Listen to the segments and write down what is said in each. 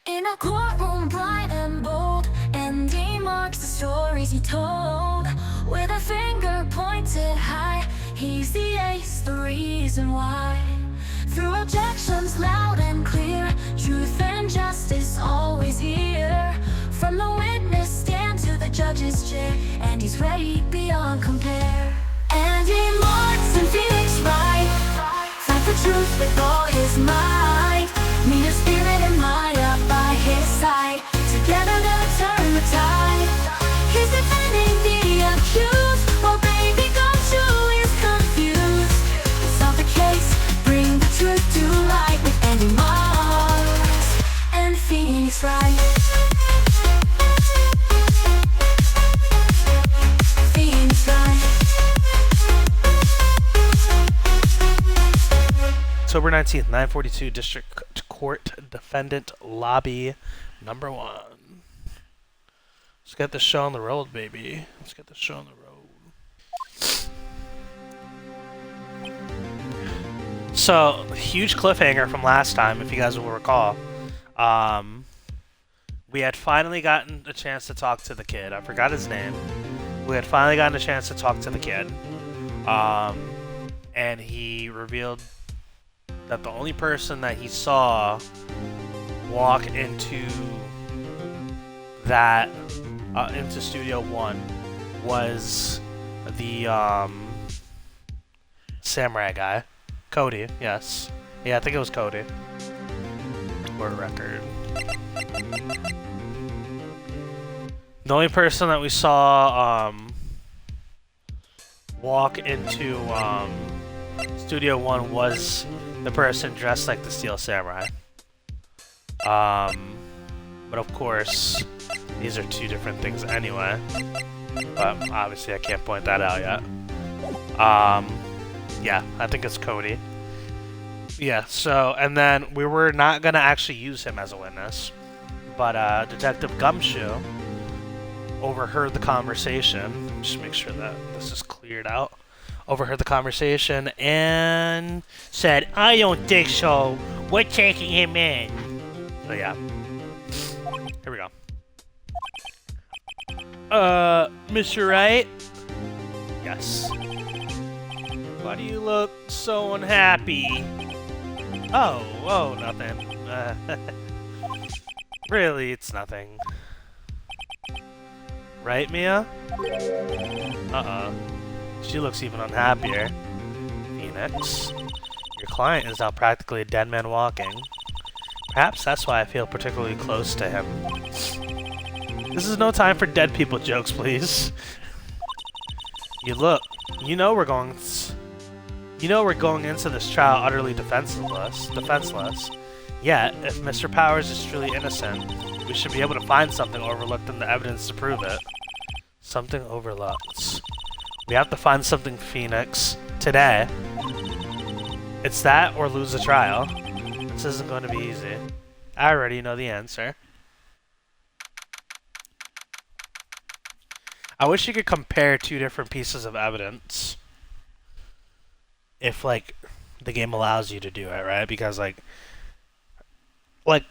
In a courtroom bright and bold, and he marks the stories he told. With a finger pointed high, he's the ace, the reason why. Through objections loud and clear, truth and justice always here. From the witness stand to the judge's chair, and he's ready beyond compare. And he marks in Phoenix Wright, fight for truth with all his might. Meet a spirit and Maya by his side, together they'll turn the tide. He's defending the accused, while baby Gumshoe is confused. Solve the case, bring the truth to light, with Andy Marks and Phoenix Wright. Phoenix Wright. October 19th, 942 District Court Defendant Lobby number 1. Let's get this show on the road, baby. Let's get this show on the road. So, huge cliffhanger from last time, if you guys will recall. We had finally gotten a chance to talk to the kid. I forgot his name. We had finally gotten a chance to talk to the kid. And he revealed that the only person that he saw walk into that into Studio 1 was the samurai guy. Cody, yes. Yeah, I think it was Cody. Court record. The only person that we saw walk into Studio 1 was the person dressed like the Steel Samurai. But of course, these are two different things anyway. But obviously I can't point that out yet. Yeah, I think it's Cody. Yeah, so, and then we were not gonna actually use him as a witness, but Detective Gumshoe overheard the conversation. Just make sure that this is cleared out. Overheard the conversation and said, "I don't think so. We're taking him in." So yeah. Here we go. Mr. Wright? Yes. Why do you look so unhappy? Oh, nothing. Really, it's nothing. Right, Mia? She looks even unhappier. Phoenix, your client is now practically a dead man walking. Perhaps that's why I feel particularly close to him. This is no time for dead people jokes, please. You know we're going into this trial utterly defenseless. Yet, if Mr. Powers is truly innocent, we should be able to find something overlooked in the evidence to prove it. Something overlooked. We have to find something, Phoenix, today. It's that or lose the trial. This isn't going to be easy. I already know the answer. I wish you could compare two different pieces of evidence. If, like, the game allows you to do it, right? Because, like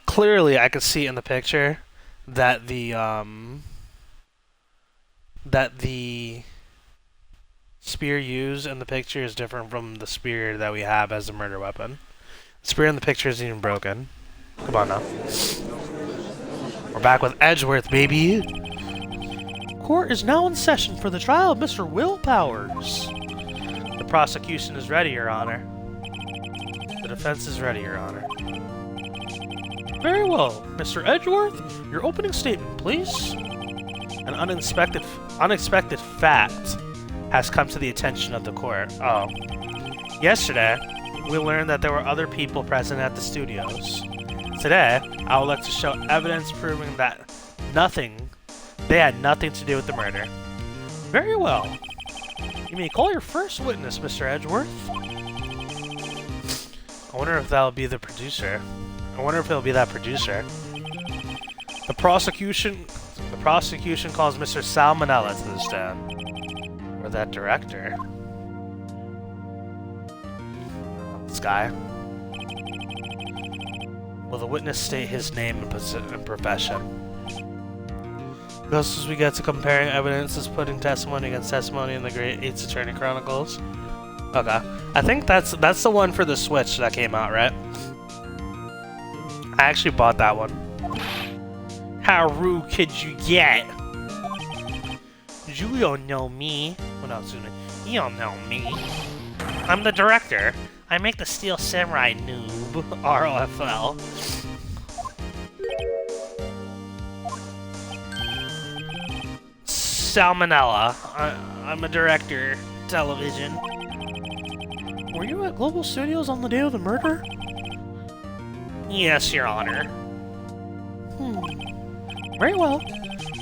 clearly I could see in the picture that the spear used in the picture is different from the spear that we have as a murder weapon. The spear in the picture isn't even broken. Come on now. We're back with Edgeworth, baby! Court is now in session for the trial of Mr. Will Powers. The prosecution is ready, Your Honor. The defense is ready, Your Honor. Very well. Mr. Edgeworth, your opening statement, please. An unexpected fact has come to the attention of the court. Oh. Yesterday, we learned that there were other people present at the studios. Today, I would like to show evidence proving that they had nothing to do with the murder. Very well. You may call your first witness, Mr. Edgeworth. I wonder if that'll be the producer. I wonder if it'll be that producer. The prosecution calls Mr. Salmonella to the stand. Or that director. This guy. Will the witness state his name and profession? Closest we get to comparing evidence is putting testimony against testimony in the Great Eights Attorney Chronicles. Okay. I think that's the one for the Switch that came out, right? I actually bought that one. How rude could you get? You don't know me. What else? You don't know me. I'm the director. I make the Steel Samurai noob. ROFL. Salmonella. I'm a director. Television. Were you at Global Studios on the day of the murder? Yes, Your Honor. Very well.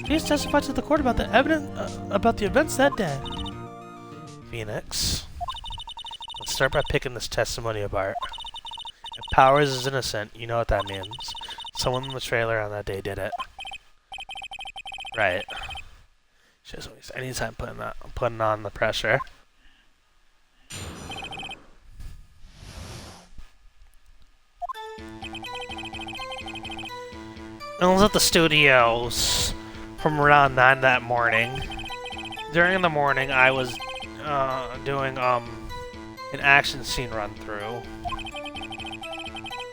Please testify to the court about the events that day. Phoenix. Let's start by picking this testimony apart. If Powers is innocent, you know what that means. Someone in the trailer on that day did it. Right. She doesn't waste any time putting on the pressure. I was at the studios from around 9 that morning. During the morning, I was doing an action scene run through.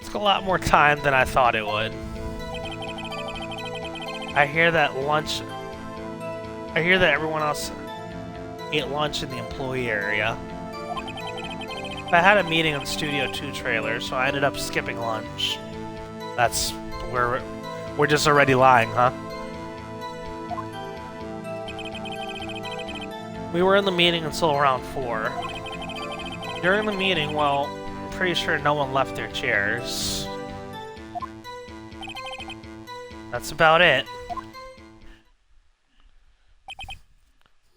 It took a lot more time than I thought it would. I hear that everyone else ate lunch in the employee area. I had a meeting on Studio 2 trailer, so I ended up skipping lunch. That's where we're just already lying, huh? We were in the meeting until around 4. During the meeting, well, I'm pretty sure no one left their chairs. That's about it.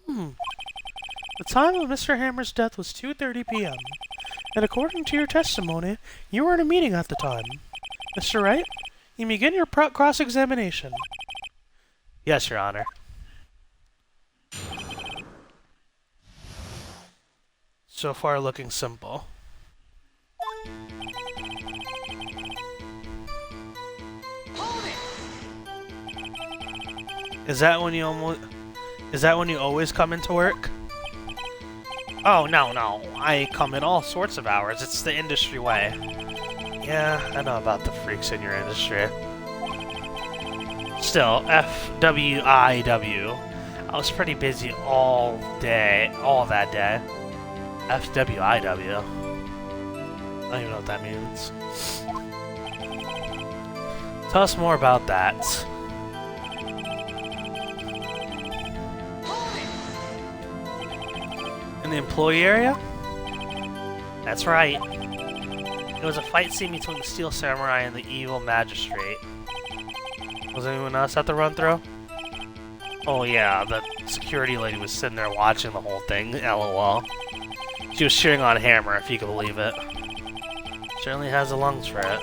The time of Mr. Hammer's death was 2:30 p.m. And according to your testimony, you were in a meeting at the time. Mr. Wright, you begin your cross-examination. Yes, Your Honor. So far, looking simple. Is that when you always come into work? Oh, no. I come in all sorts of hours. It's the industry way. Yeah, I know about the freaks in your industry. Still, FWIW. I was pretty busy all that day. FWIW. I don't even know what that means. Tell us more about that. In the employee area? That's right. It was a fight scene between the Steel Samurai and the evil magistrate. Was anyone else at the run-through? Oh yeah, the security lady was sitting there watching the whole thing, LOL. She was cheering on Hammer, if you can believe it. Certainly has the lungs for it.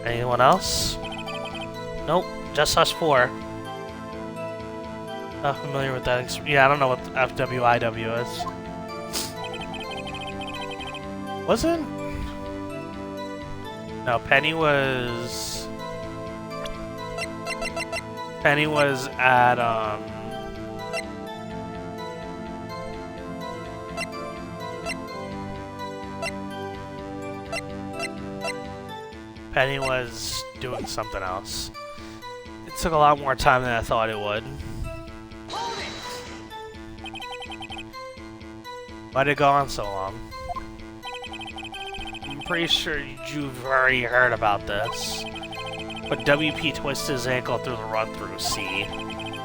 Anyone else? Nope, just us 4. Not familiar with that. Yeah, I don't know what FWIW is. Wasn't? No, Penny was at, Penny was doing something else. It took a lot more time than I thought it would. Why'd it go on so long? I'm pretty sure you've already heard about this. But WP twisted his ankle through the run-through, see?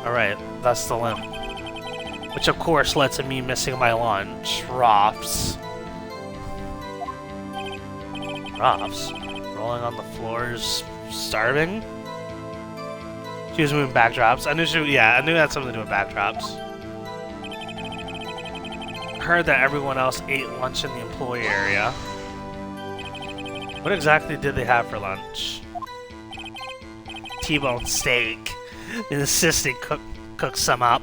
Alright, that's the limp. Which of course led to me missing my lunch. Rops. Rops? Rolling on the floors, starving? She was moving backdrops. I knew I knew it had something to do with backdrops. Heard that everyone else ate lunch in the employee area. What exactly did they have for lunch? T-bone steak. An assistant cooked some up.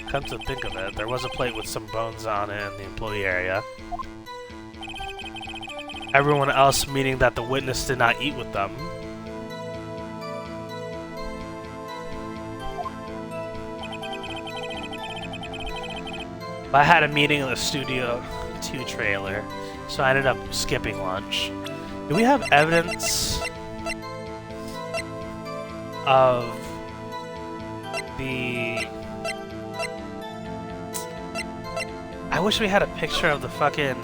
Come to think of it, there was a plate with some bones on it in the employee area. Everyone else meaning that the witness did not eat with them. I had a meeting in the Studio 2 trailer, so I ended up skipping lunch. Do we have evidence of the... I wish we had a picture of the fucking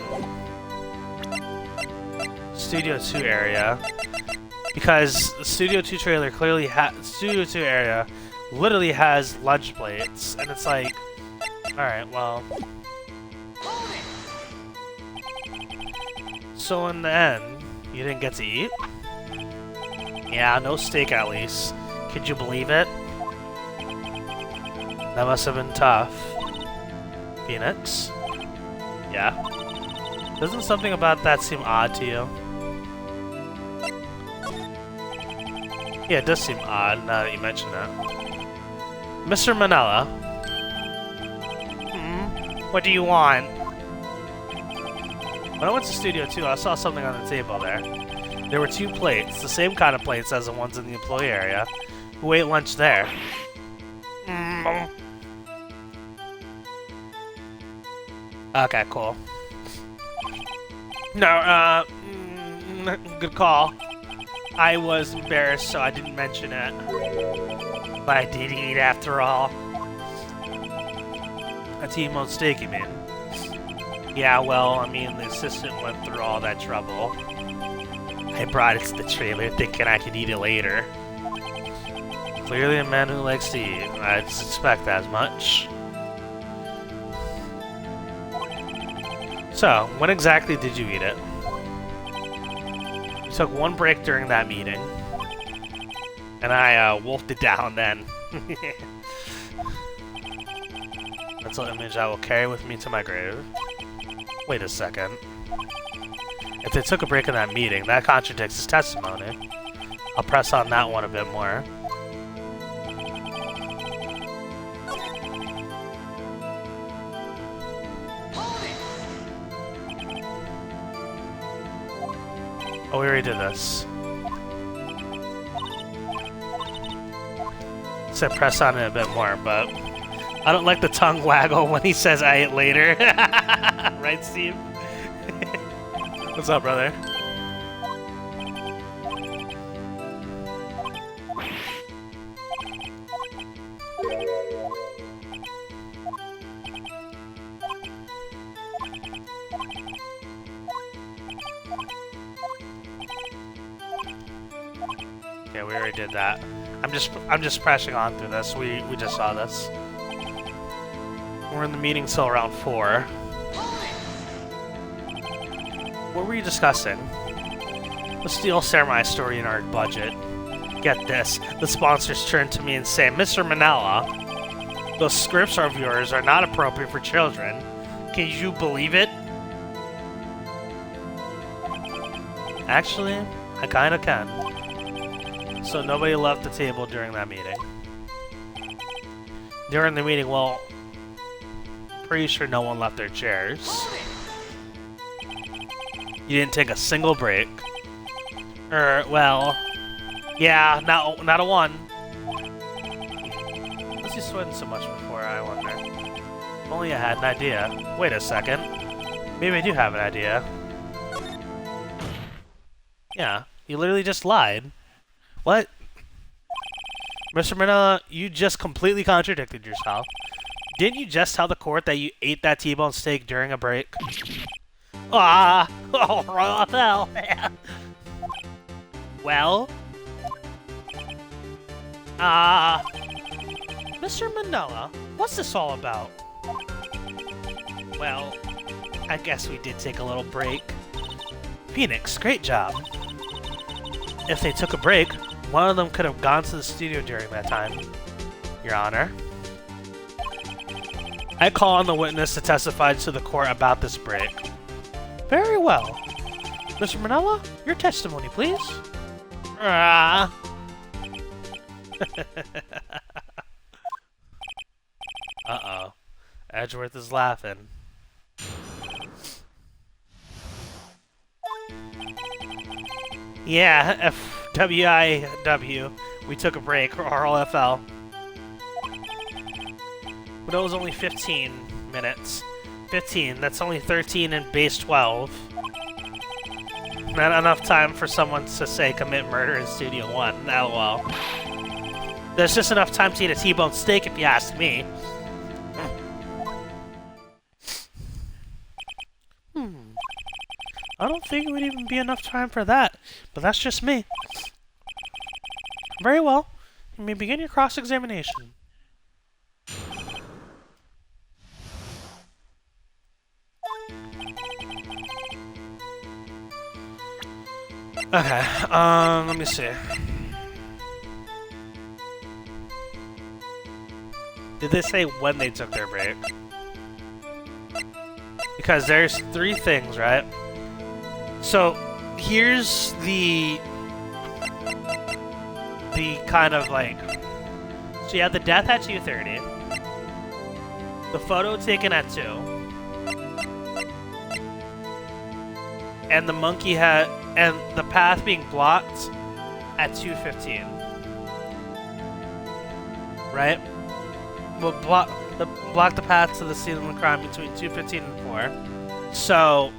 Studio 2 area, because the Studio 2 trailer clearly Studio 2 area literally has lunch plates, and it's like, alright, well... So in the end, you didn't get to eat? Yeah, no steak at least. Could you believe it? That must have been tough. Phoenix? Yeah? Doesn't something about that seem odd to you? Yeah, it does seem odd now that you mention it. Mr. Manella? What do you want? When I went to Studio 2, I saw something on the table there. There were 2 plates, the same kind of plates as the ones in the employee area. Who ate lunch there? Okay, cool. No, good call. I was embarrassed, so I didn't mention it. But I did eat after all. A T-bone steak, you mean? Yeah, well, I mean, the assistant went through all that trouble. I brought it to the trailer thinking I could eat it later. Clearly a man who likes to eat. I'd suspect as much. So, when exactly did you eat it? You took 1 break during that meeting. And I wolfed it down then. That's an image I will carry with me to my grave. Wait a second. If they took a break in that meeting, that contradicts his testimony. I'll press on that one a bit more. Oh, we already did this. Said press on it a bit more, but I don't like the tongue waggle when he says I ate later. Right, Steve? What's up, brother? Yeah, we already did that. I'm just pressing on through this. We just saw this. We're in the meeting till around 4. What were you discussing? The Steel Samurai story in our budget. Get this. The sponsors turn to me and say, Mr. Manella, those scripts of yours are not appropriate for children. Can you believe it? Actually, I kinda can. So nobody left the table during that meeting. During the meeting, well, pretty sure no one left their chairs. You didn't take a single break. Well, yeah, not a one. What's he sweating so much before, I wonder? If only I had an idea. Wait a second. Maybe I do have an idea. Yeah, you literally just lied. What? Mr. Manila, you just completely contradicted yourself. Didn't you just tell the court that you ate that T-bone steak during a break? Ah! Oh, Raphael! Well? Mr. Manila, what's this all about? Well, I guess we did take a little break. Phoenix, great job. If they took a break, one of them could have gone to the studio during that time, Your Honor. I call on the witness to testify to the court about this break. Very well. Mr. Manella, your testimony, please. Uh-oh. Edgeworth is laughing. Yeah, FWIW. We took a break, or RLFL. But it was only 15 minutes. 15, that's only 13 in base 12. Not enough time for someone to say commit murder in Studio 1, lol. There's just enough time to eat a T-bone steak if you ask me. I don't think it would even be enough time for that, but that's just me. Very well. You may begin your cross-examination. Okay, let me see. Did they say when they took their break? Because there's 3 things, right? So, here's the kind of like... So you had the death at 2:30. The photo taken at 2. And the monkey had... And the path being blocked at 2:15. Right? We'll block the path to the scene of the crime between 2:15 and 4. So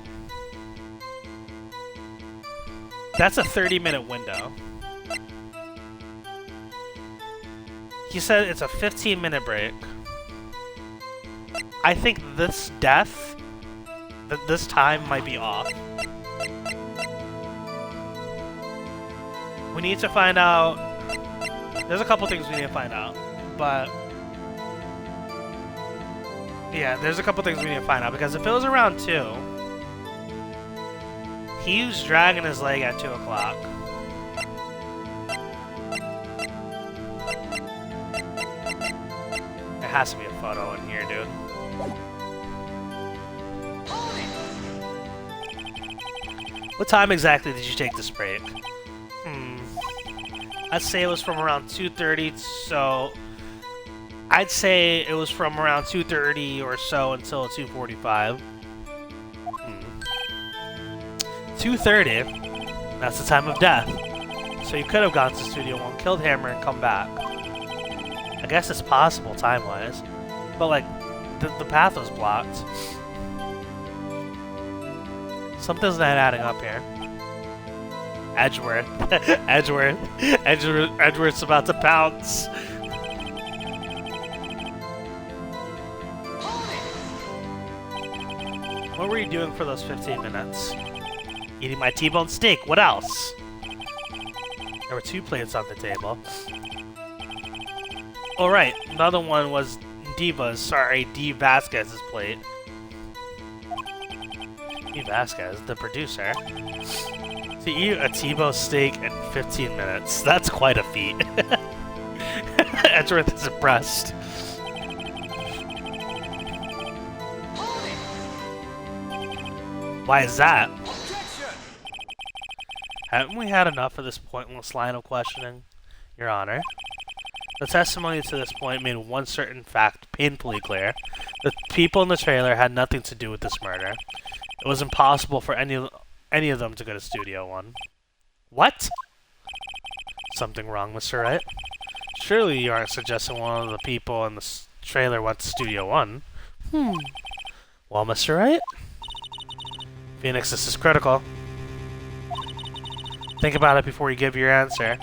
that's a 30-minute window. He said it's a 15-minute break. I think this death, this time might be off. We need to find out. There's a couple things we need to find out, but yeah, there's a couple things we need to find out, because if it was around 2, he was dragging his leg at 2 o'clock. There has to be a photo in here, dude. What time exactly did you take this break? I'd say it was from around 2:30, so I'd say it was from around 2:30 or so until 2:45. 2:30, that's the time of death. So you could have gone to Studio 1, killed Hammer, and come back. I guess it's possible time-wise. But, like, the path was blocked. Something's not adding up here. Edgeworth. Edgeworth's about to pounce. What were you doing for those 15 minutes? Eating my T-bone steak. What else? There were 2 plates on the table. Oh, right. Another one was Diva's. Sorry, D. Vasquez's plate. D. Vasquez, the producer. To eat a T-bone steak in 15 minutes. That's quite a feat. Edgeworth is impressed. Why is that? Haven't we had enough of this pointless line of questioning, Your Honor? The testimony to this point made one certain fact painfully clear. The people in the trailer had nothing to do with this murder. It was impossible for any of them to go to Studio 1. What? Something wrong, Mr. Wright? Surely you aren't suggesting one of the people in the trailer went to Studio 1? Well, Mr. Wright? Phoenix, this is critical. Think about it before you give your answer.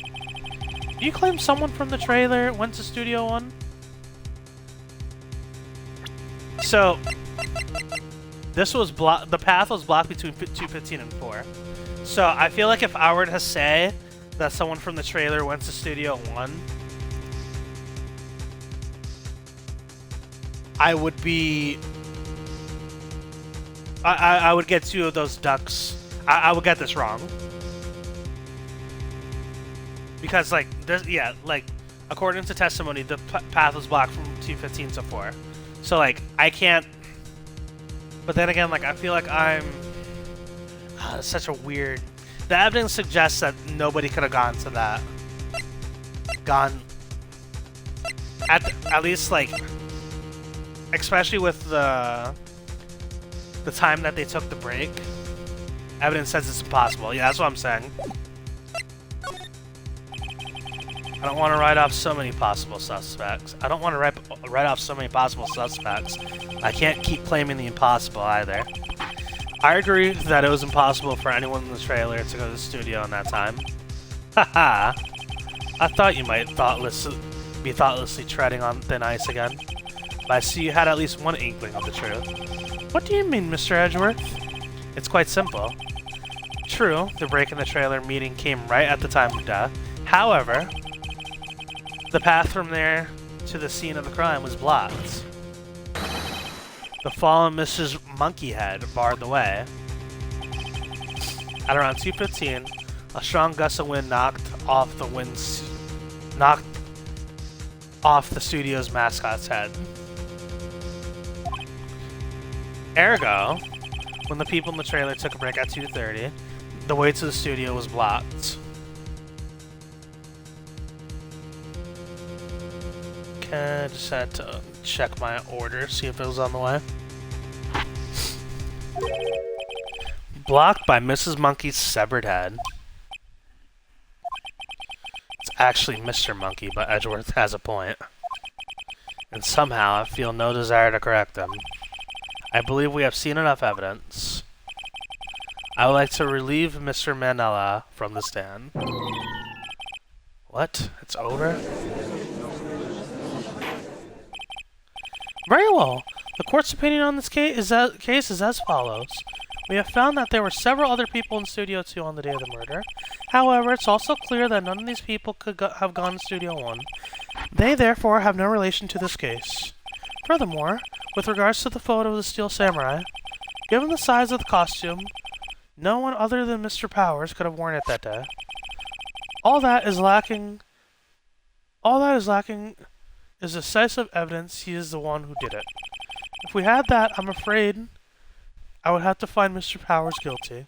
Do you claim someone from the trailer went to Studio 1? So, this was the path was blocked between 2:15 and 4. So, I feel like if I were to say that someone from the trailer went to Studio 1, I would be... I would get 2 of those ducks. I would get this wrong. Because, like, according to testimony, the path was blocked from 2:15 to 4. So, like, I can't... But then again, like, I feel like I'm... it's such a weird... The evidence suggests that nobody could have gone to that. At least, like... Especially with the time that they took the break. Evidence says it's impossible. Yeah, that's what I'm saying. I don't want to write off so many possible suspects. I don't want to write off so many possible suspects. I can't keep claiming the impossible either. I agree that it was impossible for anyone in the trailer to go to the studio in that time. Haha! I thought you might be thoughtlessly treading on thin ice again. But I see you had at least one inkling of the truth. What do you mean, Mr. Edgeworth? It's quite simple. True, the break in the trailer meeting came right at the time of death. However, the path from there to the scene of the crime was blocked. The fallen Mrs. Monkeyhead barred the way. At around 2:15, a strong gust of wind knocked off the studio's mascot's head. Ergo, when the people in the trailer took a break at 2:30, the way to the studio was blocked. Okay, I just had to check my order, see if it was on the way. Blocked by Mrs. Monkey's severed head. It's actually Mr. Monkey, but Edgeworth has a point. And somehow I feel no desire to correct him. I believe we have seen enough evidence. I would like to relieve Mr. Manella from the stand. What? It's over? Very well. The court's opinion on this case is as follows. We have found that there were several other people in Studio 2 on the day of the murder. However, it's also clear that none of these people could have gone to Studio 1. They, therefore, have no relation to this case. Furthermore, with regards to the photo of the Steel Samurai, given the size of the costume, no one other than Mr. Powers could have worn it that day. All that is lacking is decisive evidence he is the one who did it. If we had that, I'm afraid I would have to find Mr. Powers guilty.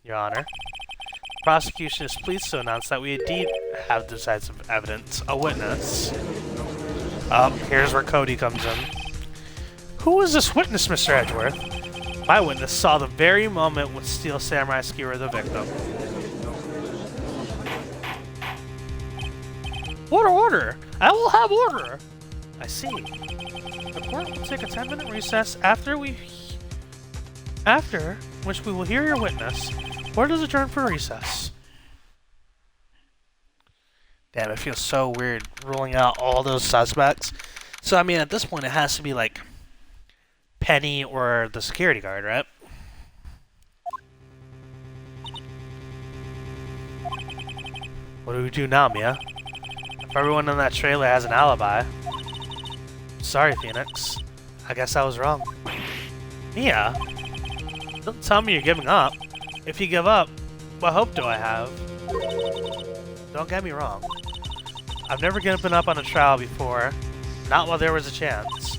Your Honor, the prosecution is pleased to announce that we indeed have decisive evidence, a witness. Here's where Cody comes in. Who is this witness, Mr. Edgeworth? My witness saw the very moment when Steel Samurai skewered the victim. Order! I will have order! I see. The court will take a 10-minute recess after which we will hear your witness. Court is adjourned for recess. Damn, it feels so weird ruling out all those suspects. So, I mean, at this point, it has to be, like, Penny or the security guard, right? What do we do now, Mia? If everyone in that trailer has an alibi. Sorry, Phoenix. I guess I was wrong. Mia? Don't tell me you're giving up. If you give up, what hope do I have? Don't get me wrong. I've never given up on a trial before. Not while there was a chance.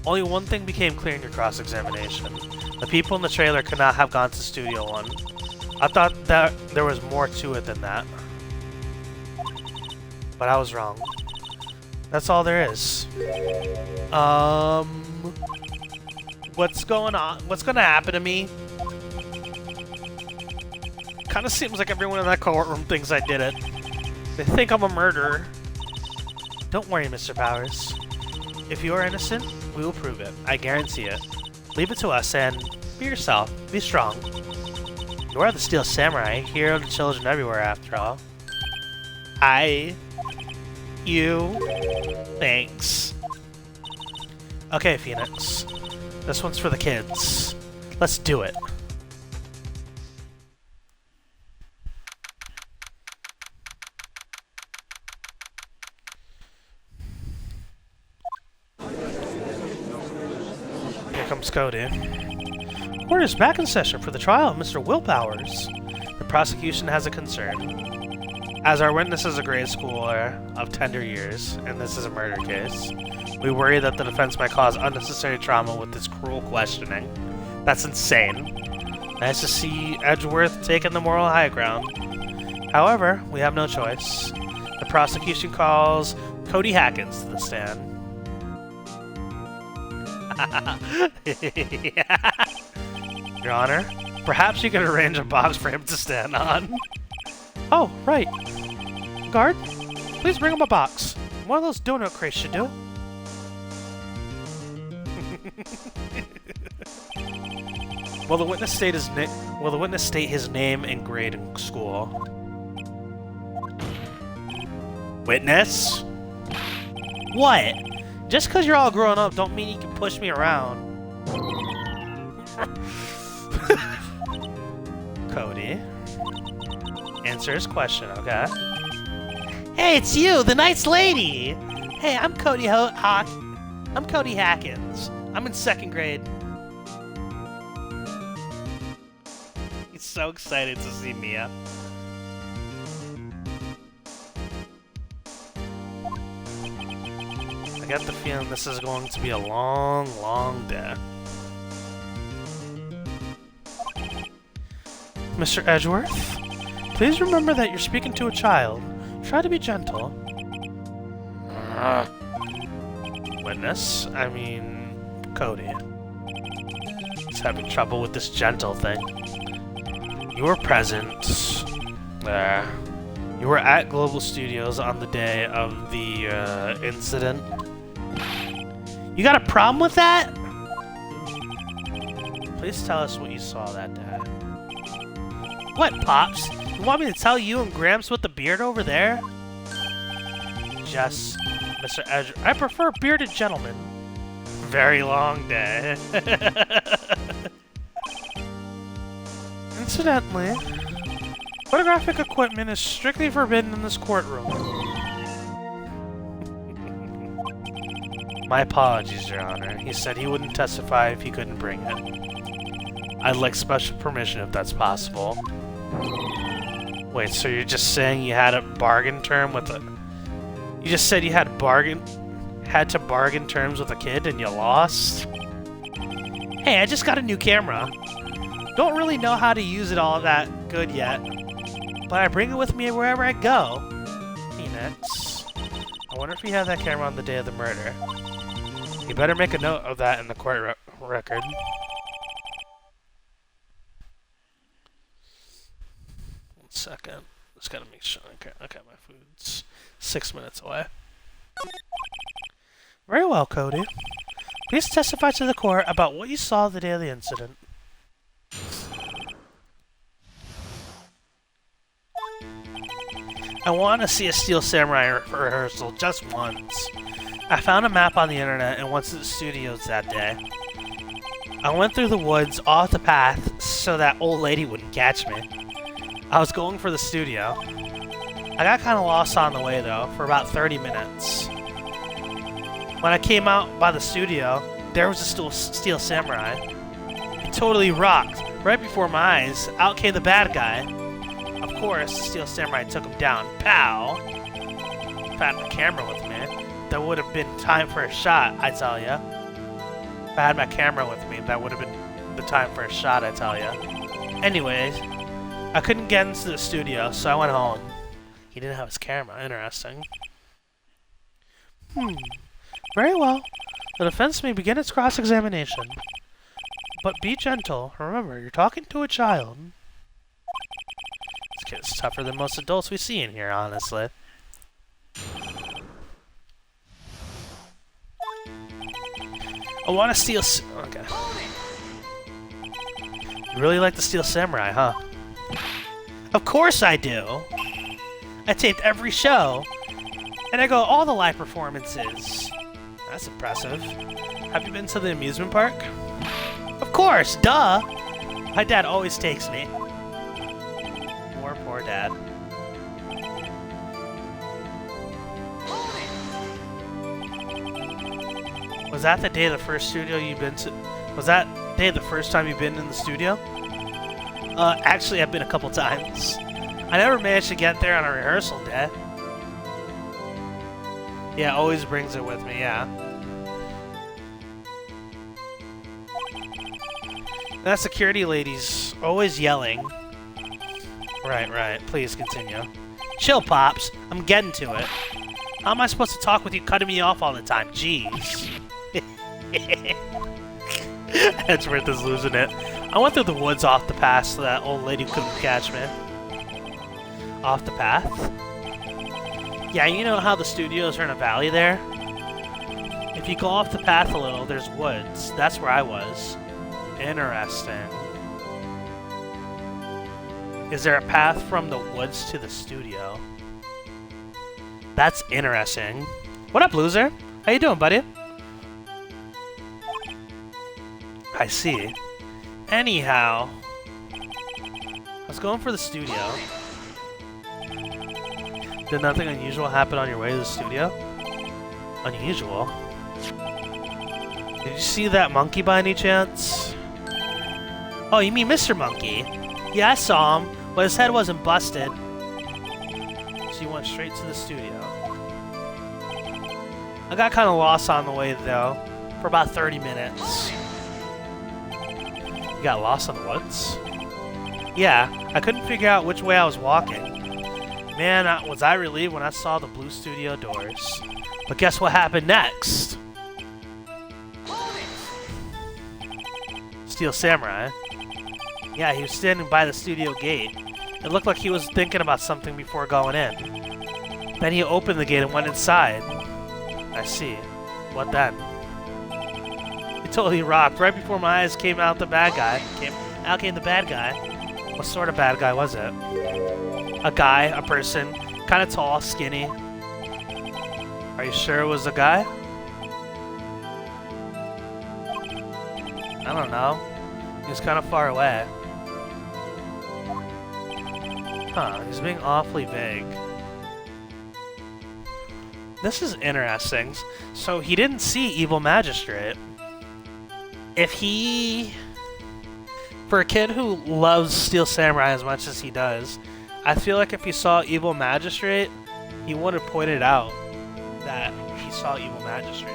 Only one thing became clear in your cross-examination. The people in the trailer could not have gone to Studio 1. I thought that there was more to it than that. But I was wrong. That's all there is. What's going on? What's gonna happen to me? Kinda seems like everyone in that courtroom thinks I did it. They think I'm a murderer. Don't worry, Mr. Powers. If you are innocent, we will prove it. I guarantee it. Leave it to us and be yourself. Be strong. You are the Steel Samurai, hero to children everywhere after all. Thanks. Okay, Phoenix. This one's for the kids. Let's do it. Here comes Cody. Court is back in session for the trial of Mr. Will Powers. The prosecution has a concern. As our witness is a grade schooler of tender years, and this is a murder case, we worry that the defense might cause unnecessary trauma with this cruel questioning. That's insane. Nice to see Edgeworth taking the moral high ground. However, we have no choice. The prosecution calls Cody Hackins to the stand. Your Honor, perhaps you could arrange a box for him to stand on. Oh, right. Guard, please bring him a box. One of those donut crates should do. Will the witness state his name and grade in school? Witness? What? Just because you're all grown up don't mean you can push me around. Cody. Answer his question, okay? Hey, it's you, the nice lady! Hey, I'm Cody I'm Cody Hackins. I'm in 2nd grade. He's so excited to see Mia. I get the feeling this is going to be a long, long day. Mr. Edgeworth, please remember that you're speaking to a child. Try to be gentle. Witness? I mean, Cody. He's having trouble with this gentle thing. You were present. You were at Global Studios on the day of the incident. You got a problem with that? Please tell us what you saw that day. What, Pops? You want me to tell you and Gramps with the beard over there? Just, Mr. Edge. I prefer bearded gentlemen. Very long day. Incidentally, photographic equipment is strictly forbidden in this courtroom. My apologies, Your Honor. He said he wouldn't testify if he couldn't bring it. I'd like special permission if that's possible. Wait, so you're just saying you had a bargain term with a... You just said you had to bargain terms with a kid and you lost? Hey, I just got a new camera. Don't really know how to use it all that good yet, but I bring it with me wherever I go. Phoenix. I wonder if he had that camera on the day of the murder. You better make a note of that in the court record. Second. Just gotta make sure. Okay, my food's 6 minutes away. Very well, Cody. Please testify to the court about what you saw the day of the incident. I want to see a Steel Samurai rehearsal just once. I found a map on the internet and went to the studios that day. I went through the woods off the path so that old lady wouldn't catch me. I was going for the studio. I got kind of lost on the way though, for about 30 minutes. When I came out by the studio, there was a Steel Samurai. It totally rocked. Right before my eyes, out came the bad guy. Of course, the Steel Samurai took him down. Pow! If I had my camera with me, that would have been time for a shot, I tell ya. If I had my camera with me, that would have been the time for a shot, I tell ya. Anyways, I couldn't get into the studio, so I went home. He didn't have his camera. Interesting. Very well. The defense may begin its cross-examination. But be gentle. Remember, you're talking to a child. This kid's tougher than most adults we see in here, honestly. I want to steal... Okay. You really like the Steel Samurai, huh? Of course I do! I taped every show, and I go to all the live performances. That's impressive. Have you been to the amusement park? Of course, duh! My dad always takes me. Poor dad. Was that the day of the first studio you've been to? Was that day the first time you've been in the studio? Actually, I've been a couple times. I never managed to get there on a rehearsal day. Yeah, always brings it with me, yeah. That security lady's always yelling. Right. Please continue. Chill, Pops. I'm getting to it. How am I supposed to talk with you cutting me off all the time? Jeez. Edgeworth is losing it. I went through the woods off the path so that old lady couldn't catch me. Off the path? Yeah, you know how the studios are in a valley there? If you go off the path a little, there's woods. That's where I was. Interesting. Is there a path from the woods to the studio? That's interesting. What up, loser? How you doing, buddy? I see. Anyhow, I was going for the studio. Did nothing unusual happen on your way to the studio? Unusual? Did you see that monkey by any chance? Oh, you mean Mr. Monkey? Yeah, I saw him, but his head wasn't busted. So you went straight to the studio. I got kind of lost on the way, though, for about 30 minutes. You got lost in the woods? Yeah, I couldn't figure out which way I was walking. Man, was I relieved when I saw the blue studio doors. But guess what happened next? Steel Samurai. Yeah, he was standing by the studio gate. It looked like he was thinking about something before going in. Then he opened the gate and went inside. I see. What then? He totally rocked. Right before my eyes came out the bad guy. Out came the bad guy. What sort of bad guy was it? A guy, a person, kind of tall, skinny. Are you sure it was a guy? I don't know. He was kind of far away. Huh, he's being awfully vague. This is interesting. So he didn't see Evil Magistrate. If he... For a kid who loves Steel Samurai as much as he does, I feel like if he saw Evil Magistrate, he would have pointed out that he saw Evil Magistrate.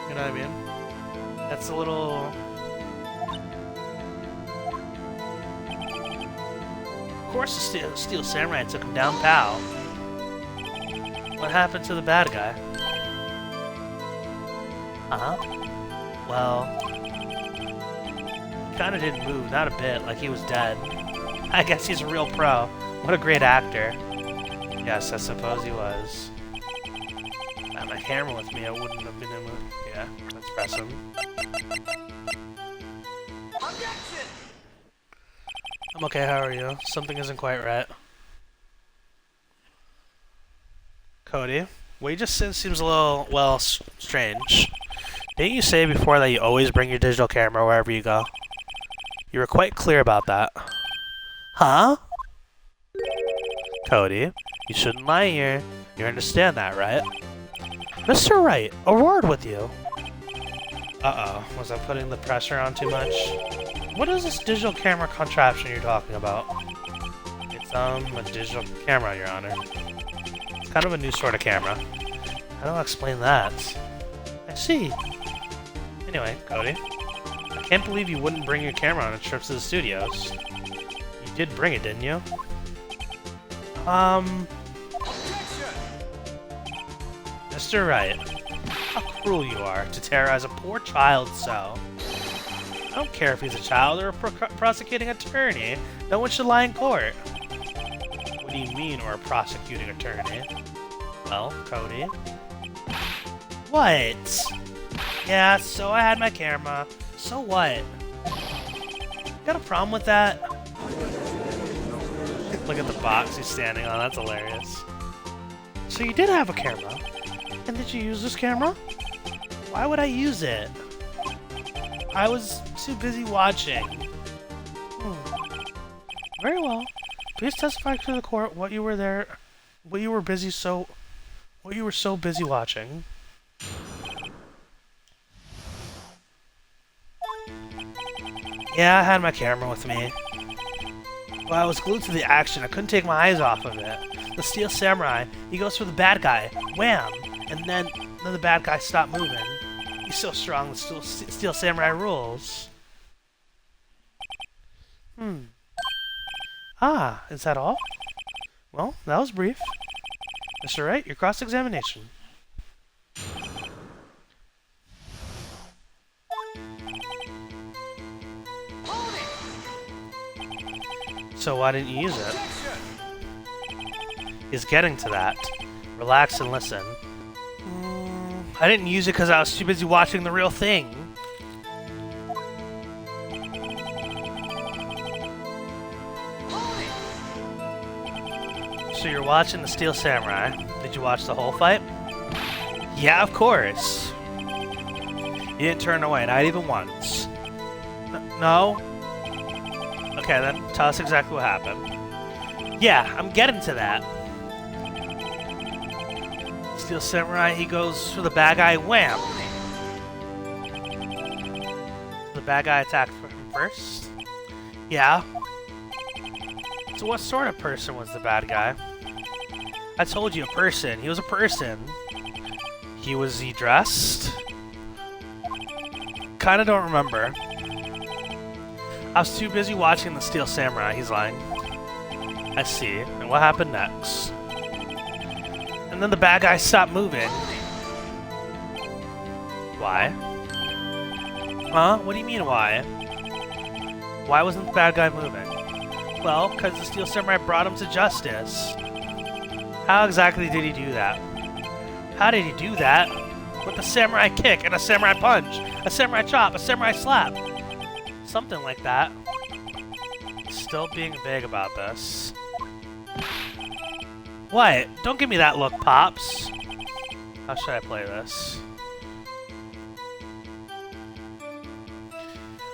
You know what I mean? That's a little... Of course the Steel Samurai took him down, pal. What happened to the bad guy? Uh-huh. Well... He kinda didn't move, not a bit, like he was dead. I guess he's a real pro. What a great actor. Yes, I suppose he was. If I had my camera with me, I wouldn't have been able to... Yeah, let's press him. I'm okay, how are you? Something isn't quite right. Cody, what you just said seems a little, well, strange. Didn't you say before that you always bring your digital camera wherever you go? You were quite clear about that. Huh? Cody, you shouldn't lie here. You understand that, right? Mr. Wright, a word with you. Uh-oh, was I putting the pressure on too much? What is this digital camera contraption you're talking about? It's, a digital camera, Your Honor. It's kind of a new sort of camera. How do I explain that? I see. Anyway, Cody, I can't believe you wouldn't bring your camera on a trip to the studios. You did bring it, didn't you? Mr. Wright, how cruel you are to terrorize a poor child so. I don't care if he's a child or a prosecuting attorney. No one should lie in court. What do you mean, or a prosecuting attorney? Well, Cody. What? Yeah, so I had my camera. So what? Got a problem with that? Look at the box he's standing on. That's hilarious. So you did have a camera. And did you use this camera? Why would I use it? I was too busy watching. Very well. Please testify to the court what you were so busy watching. Yeah, I had my camera with me. Well, I was glued to the action. I couldn't take my eyes off of it. The Steel Samurai, he goes for the bad guy. Wham! And then the bad guy stopped moving. He's so strong, the Steel Samurai rules. Ah, is that all? Well, that was brief. Mr. Wright, your cross-examination. So why didn't you use it? He's getting to that. Relax and listen. I didn't use it because I was too busy watching the real thing. So you're watching the Steel Samurai. Did you watch the whole fight? Yeah, of course. You didn't turn away, not even once. No? Okay, then tell us exactly what happened. Yeah, I'm getting to that. Steel Samurai, he goes for the bad guy, wham! The bad guy attacked him first? Yeah. So what sort of person was the bad guy? I told you, a person. He was a person. Was he dressed? Kinda don't remember. I was too busy watching the Steel Samurai, he's lying. I see. And what happened next? And then the bad guy stopped moving. Why? Huh? What do you mean, why? Why wasn't the bad guy moving? Well, because the Steel Samurai brought him to justice. How exactly did he do that? How did he do that? With a samurai kick and a samurai punch, a samurai chop, a samurai slap. Something like that. Still being vague about this. What? Don't give me that look, Pops. How should I play this?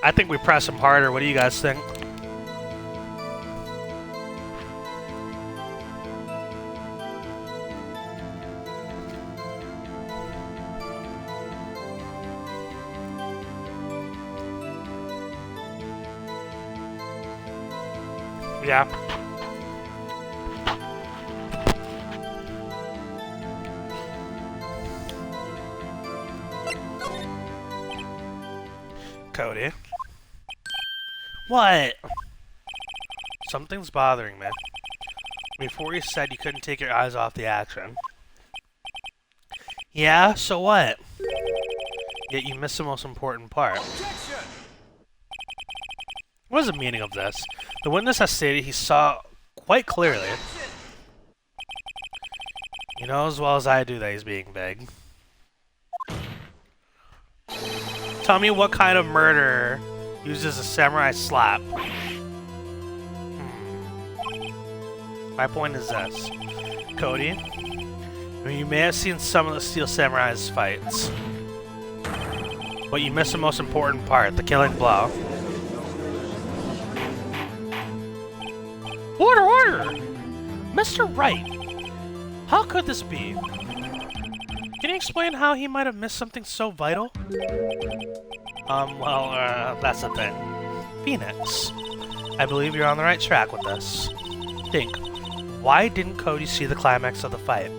I think we press him harder. What do you guys think? Yeah. Cody. What? Something's bothering me. Before you said you couldn't take your eyes off the action. Yeah, so what? Yet you missed the most important part. What is the meaning of this? The witness has stated he saw quite clearly. You know as well as I do that he's being vague. Tell me what kind of murder uses a samurai slap. My point is this. Cody, you may have seen some of the Steel Samurai's fights, but you missed the most important part, the killing blow. Order, order! Mr. Wright, how could this be? Can you explain how he might have missed something so vital? That's the thing. Phoenix, I believe you're on the right track with this. Think, why didn't Cody see the climax of the fight?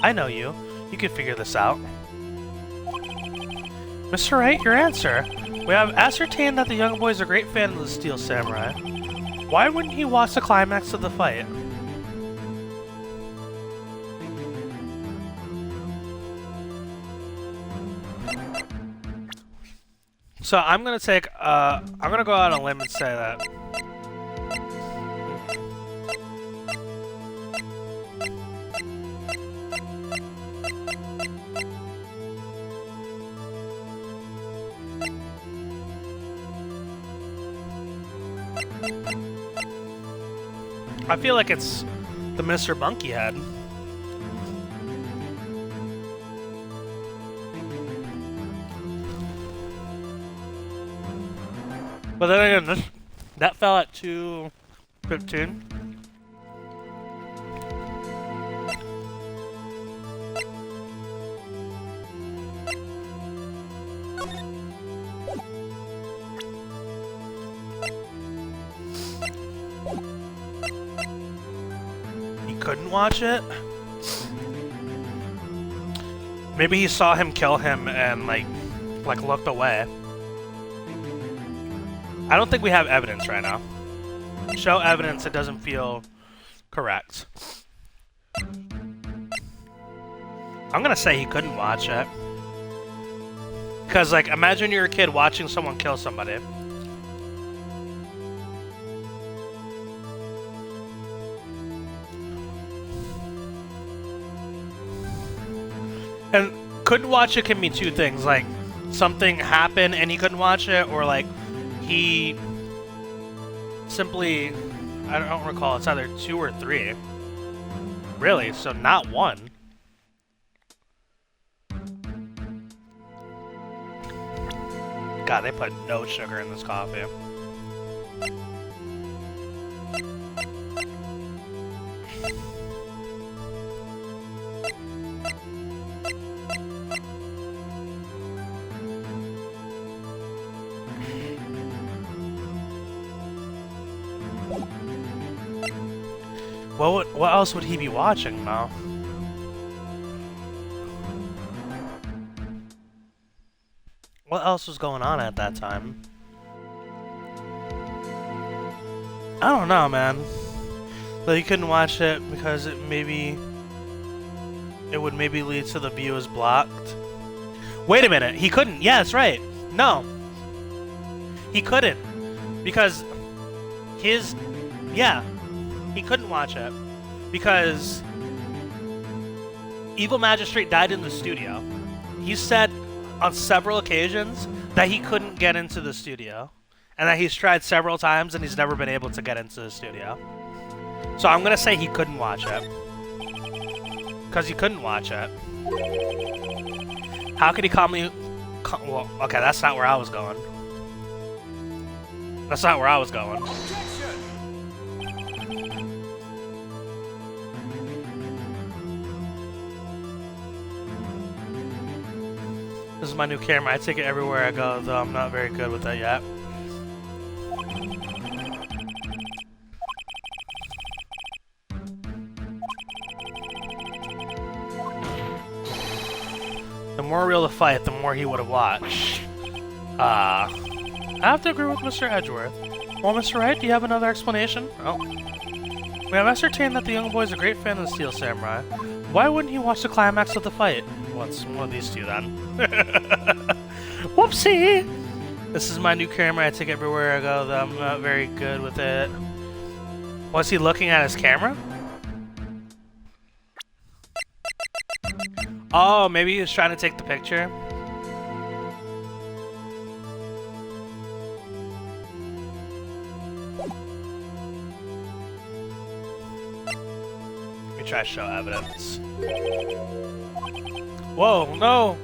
I know you. You can figure this out. Mr. Wright, your answer. We have ascertained that the young boy is a great fan of the Steel Samurai. Why wouldn't he watch the climax of the fight? So I'm gonna take, I'm gonna go out on a limb and say that. I feel like it's the Mr. Monkey Head. But then again, that fell at 2:15. He couldn't watch it? Maybe he saw him kill him and like looked away. I don't think we have evidence right now. Show evidence that doesn't feel correct. I'm gonna say he couldn't watch it. Because, like, imagine you're a kid watching someone kill somebody. And couldn't watch it can mean two things, like something happened and he couldn't watch it, or like he simply, I don't recall, it's either 2 or 3. Really? So not 1. God, they put no sugar in this coffee. What else would he be watching now? What else was going on at that time? I don't know, man. But he couldn't watch it because it would maybe lead to the view is blocked. Wait a minute, he couldn't. Yeah, that's right. No. He couldn't. Because he couldn't watch it because Evil Magistrate died in the studio. He said on several occasions that he couldn't get into the studio, and that he's tried several times and he's never been able to get into the studio. So I'm gonna say he couldn't watch it. Because he couldn't watch it. How could he calmly... Well, okay, that's not where I was going. That's not where I was going. This is my new camera. I take it everywhere I go, though I'm not very good with that yet. The more real the fight, the more he would have watched. I have to agree with Mr. Edgeworth. Well, Mr. Wright, do you have another explanation? Oh. We have ascertained that the young boy is a great fan of the Steel Samurai. Why wouldn't he watch the climax of the fight? Well, it's one of these two, then. Whoopsie! This is my new camera. I take it everywhere I go, though I'm not very good with it. Was he looking at his camera? Oh, maybe he was trying to take the picture. Let me try to show evidence. Whoa, no!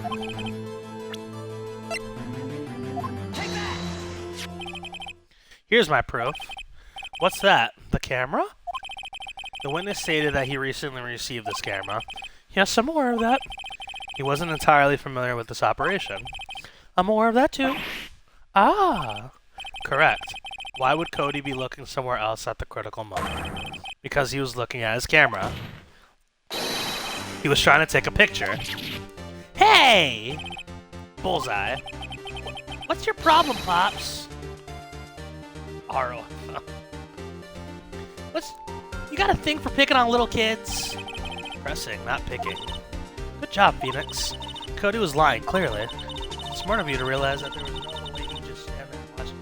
Take that! Here's my proof. What's that? The camera? The witness stated that he recently received this camera. Yes, I'm aware of that. He wasn't entirely familiar with this operation. I'm aware of that too. Ah! Correct. Why would Cody be looking somewhere else at the critical moment? Because he was looking at his camera. He was trying to take a picture. Hey! Bullseye. What's your problem, Pops? ROF. You got a thing for picking on little kids? Pressing, not picking. Good job, Phoenix. Cody was lying, clearly. Smart of you to realize that there was no other way you could just stand there and watch it.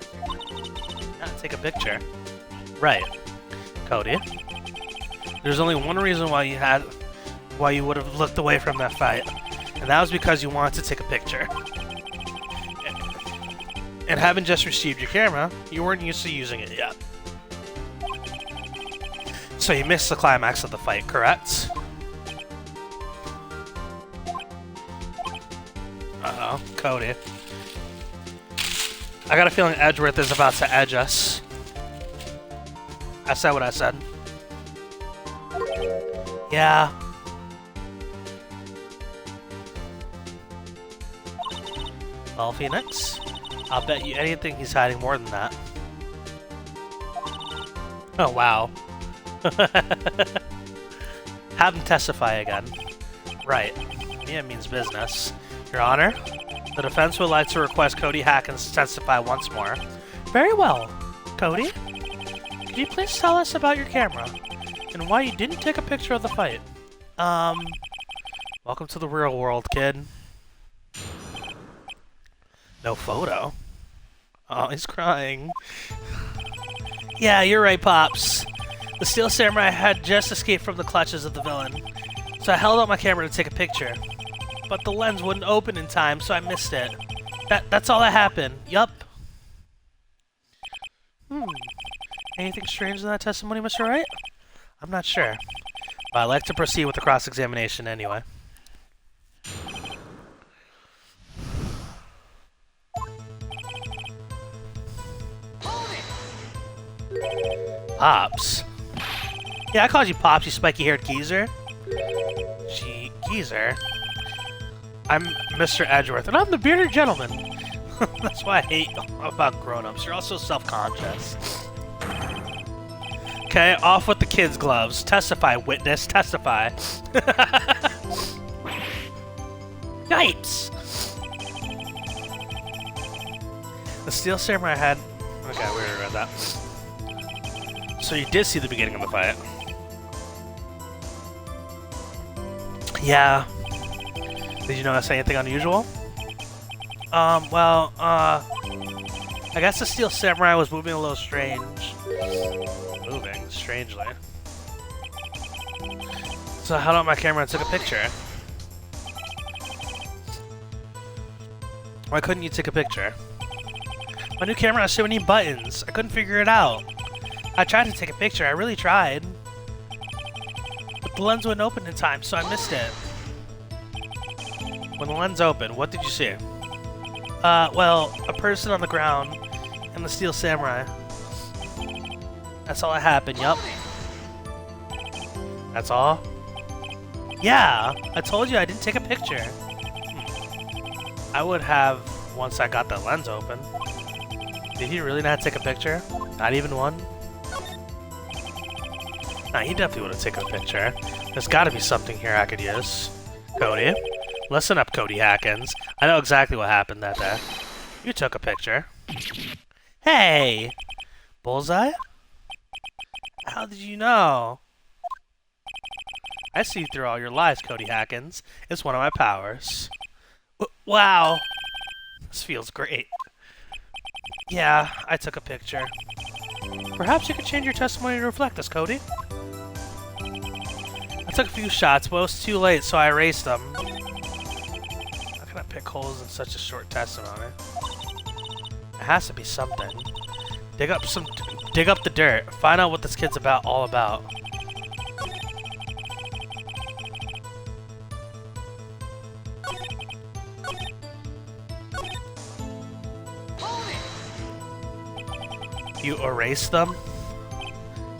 Not take a picture. Right. Cody. There's only one reason why you would have looked away from that fight, and that was because you wanted to take a picture. And having just received your camera, you weren't used to using it yet. So you missed the climax of the fight, correct? Uh-oh, Cody. I got a feeling Edgeworth is about to edge us. I said what I said. Yeah. Well, Phoenix, I'll bet you anything he's hiding more than that. Oh, wow. Have him testify again. Right. Yeah, means business. Your Honor, the defense would like to request Cody Hackins to testify once more. Very well. Cody, could you please tell us about your camera and why you didn't take a picture of the fight? Welcome to the real world, kid. No photo. Oh, he's crying. Yeah, you're right, Pops. The Steel Samurai had just escaped from the clutches of the villain, so I held out my camera to take a picture. but the lens wouldn't open in time, so I missed it. That's all that happened. Yup. Anything strange in that testimony, Mr. Wright? I'm not sure, but I'd like to proceed with the cross-examination anyway. Pops? Yeah, I called you Pops, you spiky-haired geezer. Geezer? I'm Mr. Edgeworth, and I'm the bearded gentleman. That's why I hate about grown-ups. You're all so self-conscious. Okay, off with the kids' gloves. Testify, witness. Testify. Yipes! The Steel Samurai had... Okay, we already read that. So you did see the beginning of the fight. Yeah. Did you notice anything unusual? I guess the Steel Samurai was moving a little strange. Moving strangely. So I held out my camera and took a picture. Why couldn't you take a picture? My new camera has so many buttons. I couldn't figure it out. I tried to take a picture. I really tried. But the lens wouldn't open in time, so I missed it. When the lens opened, what did you see? Well, a person on the ground and the Steel Samurai. That's all that happened, yup. That's all? Yeah, I told you I didn't take a picture. I would have once I got the lens open. Did he really not take a picture? Not even one? Nah, he definitely would have taken a picture. There's gotta be something here I could use. Cody? Listen up, Cody Hackins. I know exactly what happened that day. You took a picture. Hey! Bullseye? How did you know? I see through all your lies, Cody Hackins. It's one of my powers. Wow! This feels great. Yeah, I took a picture. Perhaps you could change your testimony to reflect this, Cody. I took a few shots, but it was too late, so I erased them. How can I pick holes in such a short testimony? It has to be something. Dig up the dirt. Find out what this kid's all about. You erased them?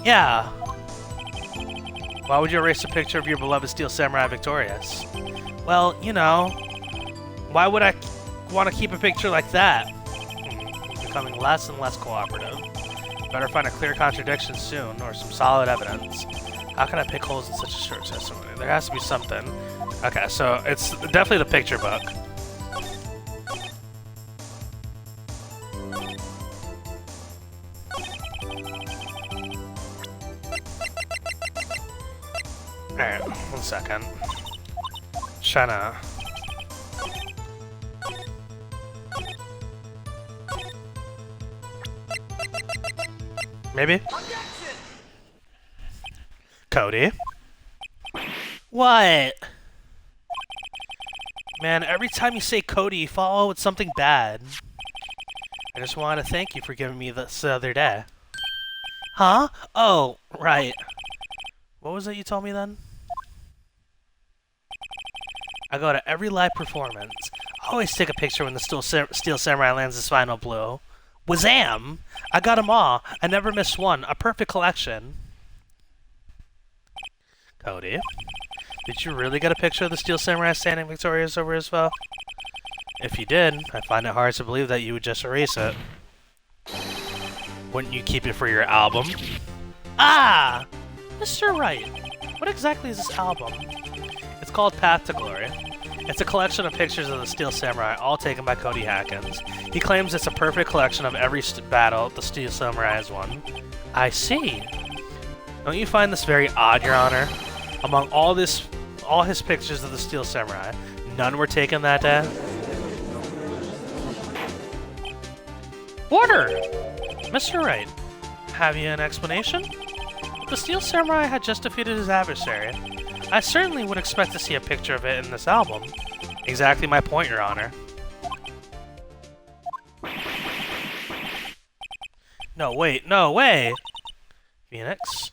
Yeah. Why would you erase a picture of your beloved Steel Samurai victorious? Well, you know, why would I want to keep a picture like that? Becoming less and less cooperative. Better find a clear contradiction soon, or some solid evidence. How can I pick holes in such a short testimony? There has to be something. Okay, so it's definitely the picture book. Alright, 1 second. Trying to... Maybe? Cody? What? Man, every time you say Cody, you follow with something bad. I just wanted to thank you for giving me this the other day. Huh? Oh, right. What was it you told me then? I go to every live performance. I always take a picture when the Steel Samurai lands his final blow. Wazam! I got them all. I never missed one. A perfect collection. Cody, did you really get a picture of the Steel Samurai standing victorious over his foe? If you did, I find it hard to believe that you would just erase it. Wouldn't you keep it for your album? Ah! Mr. Wright, what exactly is this album? It's called Path to Glory. It's a collection of pictures of the Steel Samurai, all taken by Cody Hackins. He claims it's a perfect collection of every battle the Steel Samurai has won. I see. Don't you find this very odd, Your Honor? Among all his pictures of the Steel Samurai, none were taken that day? Order! Mr. Wright, have you an explanation? The Steel Samurai had just defeated his adversary. I certainly would expect to see a picture of it in this album. Exactly my point, Your Honor. No, wait, no way! Phoenix,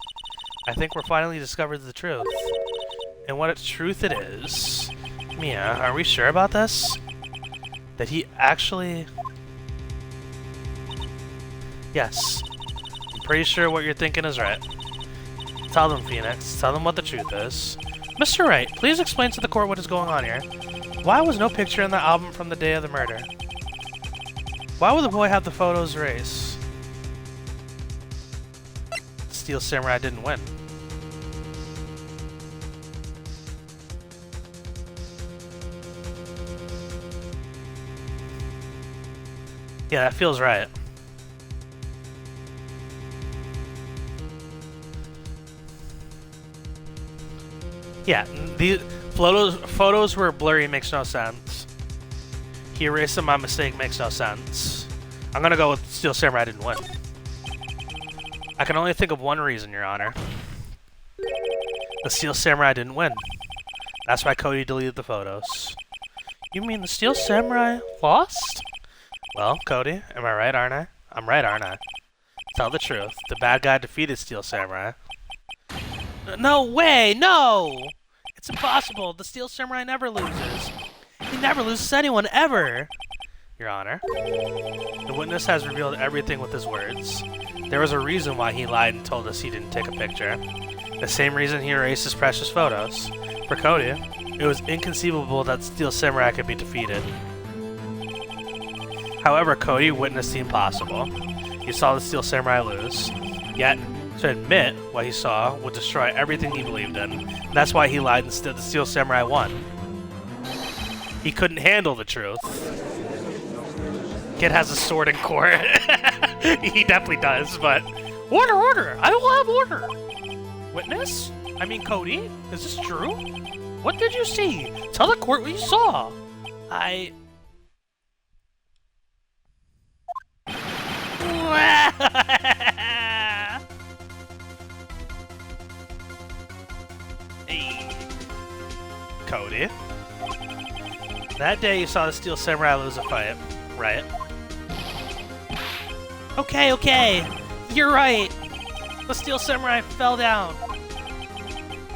I think we're finally discovered the truth. And what a truth it is. Mia, are we sure about this? That he actually... Yes. I'm pretty sure what you're thinking is right. Tell them, Phoenix. Tell them what the truth is. Mr. Wright, please explain to the court what is going on here. Why was no picture in the album from the day of the murder? Why would the boy have the photos erased? Steel Samurai didn't win. Yeah, that feels right. Yeah, the photos were blurry, makes no sense. He erased them by mistake, makes no sense. I'm gonna go with Steel Samurai didn't win. I can only think of one reason, Your Honor. The Steel Samurai didn't win. That's why Cody deleted the photos. You mean the Steel Samurai lost? Well, Cody, am I right, aren't I? I'm right, aren't I? Tell the truth. The bad guy defeated Steel Samurai. No way! No! It's impossible. The Steel Samurai never loses. He never loses to anyone, ever! Your Honor, the witness has revealed everything with his words. There was a reason why he lied and told us he didn't take a picture. The same reason he erased his precious photos. For Cody, it was inconceivable that Steel Samurai could be defeated. However, Cody witnessed the impossible. He saw the Steel Samurai lose. Yet, to admit what he saw would destroy everything he believed in. That's why he lied instead the Steel Samurai won. He couldn't handle the truth. Kid has a sword in court. He definitely does, but... Order, order! I will have order! Witness? I mean, Cody? Is this true? What did you see? Tell the court what you saw! Hey. Cody? That day you saw the Steel Samurai lose a fight, right? Okay. You're right. The Steel Samurai fell down.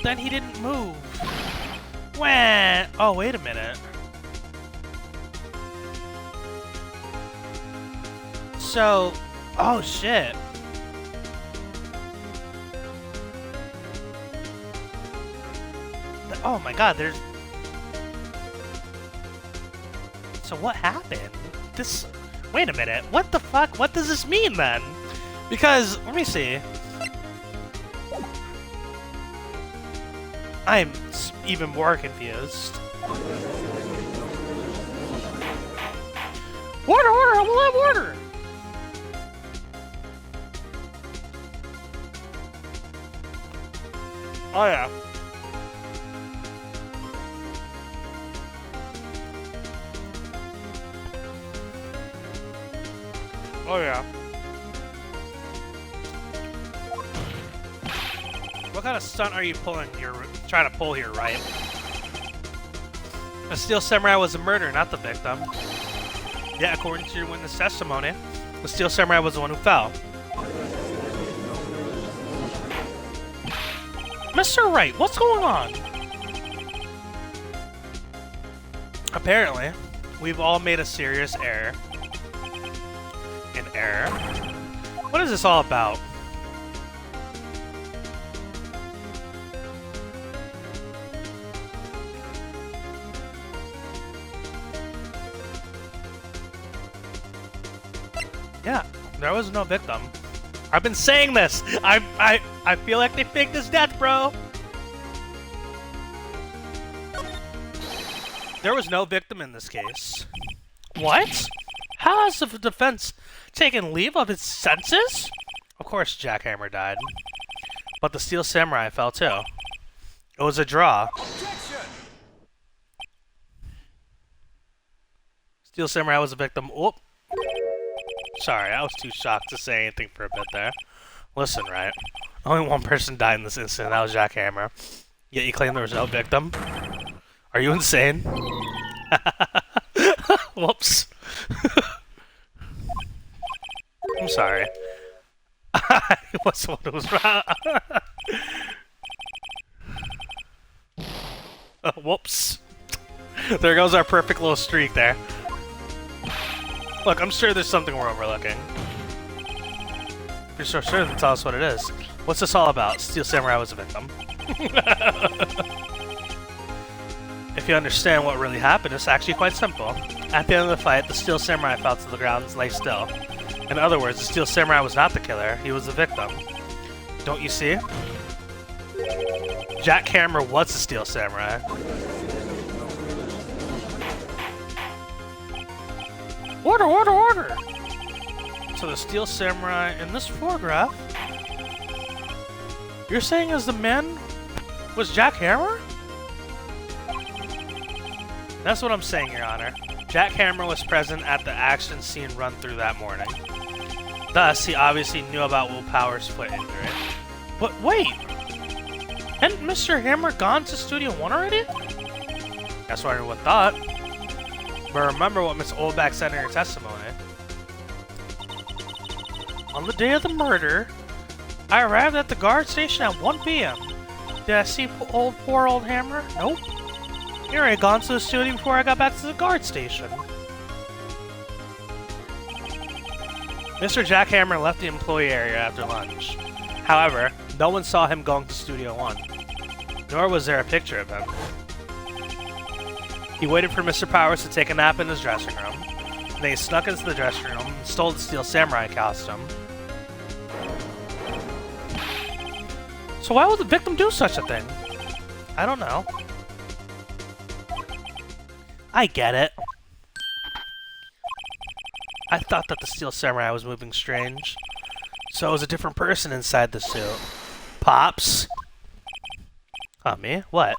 Then he didn't move. Wah! Oh, wait a minute. So... Oh, shit. Oh my god, there's... So what happened? This... Wait a minute, what the fuck? What does this mean, then? Because, let me see. I'm even more confused. Order, order, I will have order! Oh yeah. Oh yeah. What kind of stunt are you pulling? You're trying to pull here, right? The Steel Samurai was the murderer, not the victim. Yeah, according to your witness testimony, the Steel Samurai was the one who fell. Mr. Wright, what's going on? Apparently, we've all made a serious error. An error? What is this all about? Yeah, there was no victim. I've been saying this! I feel like they faked his death, bro! There was no victim in this case. What? How has the defense taken leave of its senses? Of course Jackhammer died. But the Steel Samurai fell too. It was a draw. Objection! Steel Samurai was a victim. Oh. Sorry, I was too shocked to say anything for a bit there. Listen, right? Only one person died in this incident, that was Jackhammer. Yet you claim there was no victim? Are you insane? Whoops. I'm sorry. I was the one who was wrong. Whoops. There goes our perfect little streak there. Look, I'm sure there's something we're overlooking. You're so sure to tell us what it is. What's this all about? Steel Samurai was a victim. If you understand what really happened, it's actually quite simple. At the end of the fight, the Steel Samurai fell to the ground and lay still. In other words, the Steel Samurai was not the killer, he was the victim. Don't you see? Jack Hammer was the Steel Samurai. Order, order, order! So the Steel Samurai in this photograph, you're saying as the man was Jack Hammer? That's what I'm saying, Your Honor. Jack Hammer was present at the action scene run through that morning. Thus, he obviously knew about Will Power's foot injury. But wait! Hadn't Mr. Hammer gone to Studio 1 already? That's what everyone thought. But remember what Miss Oldback said in her testimony. On the day of the murder, I arrived at the guard station at 1 p.m. Did I see poor old Hammer? Nope. He already gone to the studio before I got back to the guard station. Mr. Jack Hammer left the employee area after lunch. However, no one saw him going to Studio 1. Nor was there a picture of him. He waited for Mr. Powers to take a nap in his dressing room. Then he snuck into the dressing room and stole the Steel Samurai costume. So why would the victim do such a thing? I don't know. I get it. I thought that the Steel Samurai was moving strange. So it was a different person inside the suit. Pops? Me? What?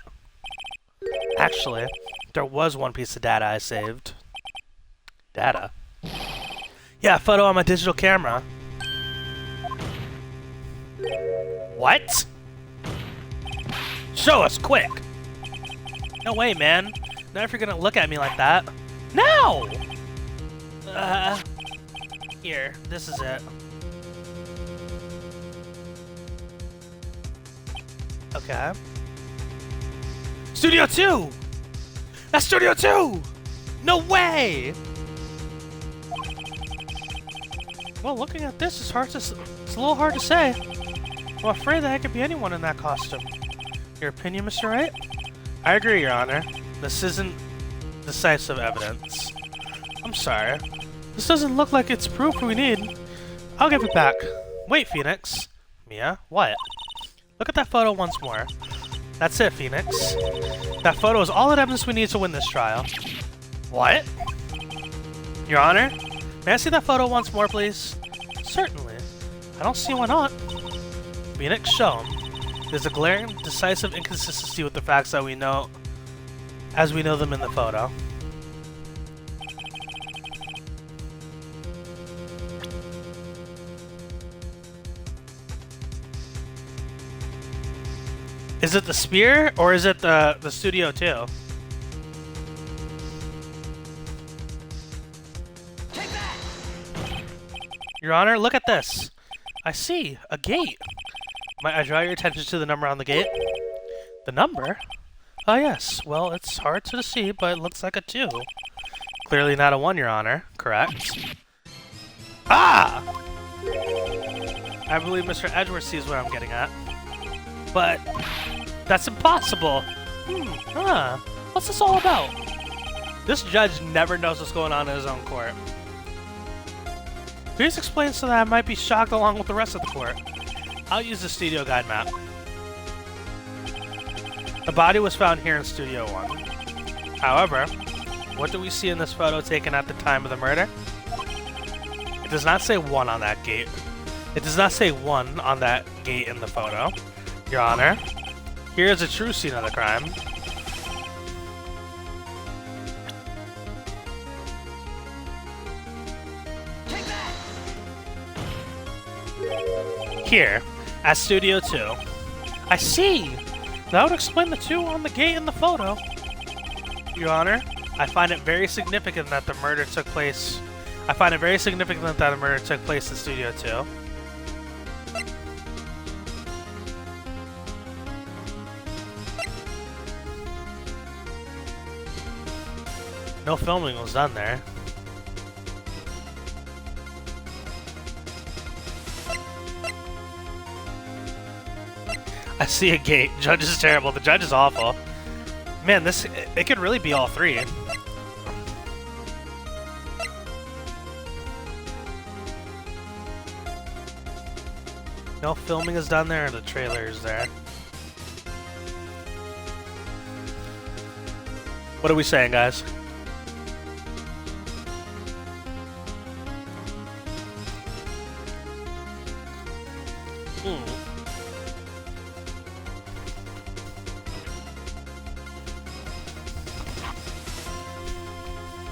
Actually, there was one piece of data I saved. Data? Yeah, a photo on my digital camera. What? Show us, quick! No way, man. Not if you're gonna look at me like that. No! Here, this is it. Okay. Studio 2! That's Studio 2! No way! Well, looking at this, it's a little hard to say. I'm afraid that it could be anyone in that costume. Your opinion, Mr. Wright? I agree, Your Honor. This isn't decisive evidence. I'm sorry. This doesn't look like it's proof we need. I'll give it back. Wait, Phoenix. Mia, what? Look at that photo once more. That's it, Phoenix. That photo is all the evidence we need to win this trial. What? Your Honor? May I see that photo once more, please? Certainly. I don't see why not. Phoenix, show him. There's a glaring, decisive inconsistency with the facts that we know as we know them in the photo. Is it the spear, or is it the Studio 2? Take that! Your Honor, look at this. I see, a gate. Might I draw your attention to the number on the gate? The number? Oh yes, well, it's hard to see, but it looks like a 2. Clearly not a 1, Your Honor. Correct? Ah! I believe Mr. Edgeworth sees what I'm getting at. But that's impossible. What's this all about? This judge never knows what's going on in his own court. Please explain so that I might be shocked along with the rest of the court. I'll use the studio guide map. The body was found here in Studio 1. However, what do we see in this photo taken at the time of the murder? It does not say 1 on that gate. It does not say 1 on that gate in the photo. Your Honor, here is a true scene of the crime. Take that! Here, at Studio 2. I see! That would explain the 2 on the gate in the photo. Your Honor, I find it very significant that the murder took place. I find it very significant that the murder took place in Studio 2. No filming was done there. I see a gate. Judge is terrible. The judge is awful. Man, it could really be all three. No filming is done there, and the trailer is there. What are we saying, guys?